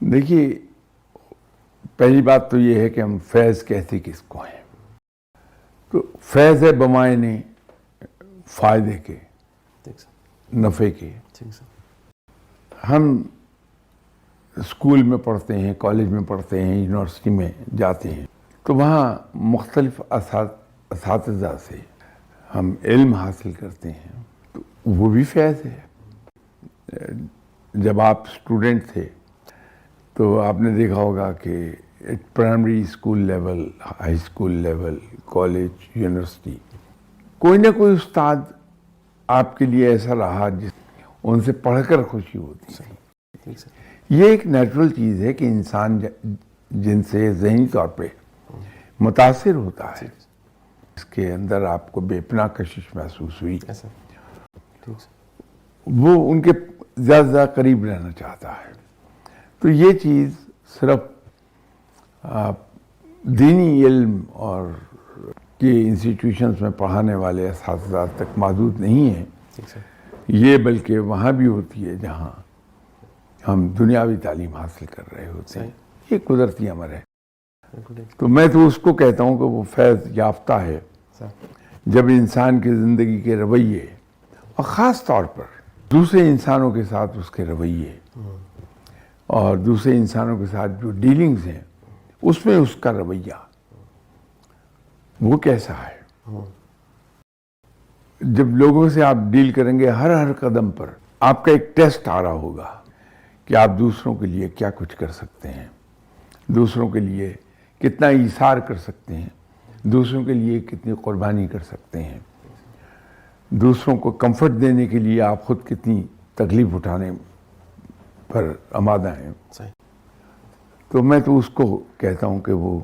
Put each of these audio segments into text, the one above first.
دیکھیے، پہلی بات تو یہ ہے کہ ہم فیض کہتے کس کو ہیں. تو فیض ہے بمعنی فائدے کے، نفع کے. ہم اسکول میں پڑھتے ہیں، کالج میں پڑھتے ہیں، یونیورسٹی میں جاتے ہیں، تو وہاں مختلف اساتذہ سے ہم علم حاصل کرتے ہیں، تو وہ بھی فیض ہے. جب آپ اسٹوڈنٹ تھے تو آپ نے دیکھا ہوگا کہ primary school level, high school level, college, university, کوئی نہ کوئی استاد آپ کے لیے ایسا رہا جس ان سے پڑھ کر خوشی ہوتی ہے. یہ ایک نیچرل چیز ہے کہ انسان جن سے ذہنی طور پہ متاثر ہوتا ہے، اس کے اندر آپ کو بے پناہ کشش محسوس ہوئی، وہ ان کے زیادہ زیادہ قریب رہنا چاہتا ہے. تو یہ چیز صرف دینی علم اور کے انسٹیٹیوشنز میں پڑھانے والے اساتذہ تک محدود نہیں ہے، یہ بلکہ وہاں بھی ہوتی ہے جہاں ہم دنیاوی تعلیم حاصل کر رہے ہوتے ہیں. یہ قدرتی امر ہے. تو میں تو اس کو کہتا ہوں کہ وہ فیض یافتہ ہے جب انسان کی زندگی کے رویے، اور خاص طور پر دوسرے انسانوں کے ساتھ اس کے رویے اور دوسرے انسانوں کے ساتھ جو ڈیلنگز ہیں اس میں اس کا رویہ وہ کیسا ہے. جب لوگوں سے آپ ڈیل کریں گے، ہر قدم پر آپ کا ایک ٹیسٹ آ رہا ہوگا کہ آپ دوسروں کے لیے کیا کچھ کر سکتے ہیں، دوسروں کے لیے کتنا ایثار کر سکتے ہیں، دوسروں کے لیے کتنی قربانی کر سکتے ہیں، دوسروں کو کمفرٹ دینے کے لیے آپ خود کتنی تکلیف اٹھانے پر آمادہ ہیں. تو میں تو اس کو کہتا ہوں کہ وہ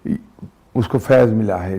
اس کو فیض ملا ہے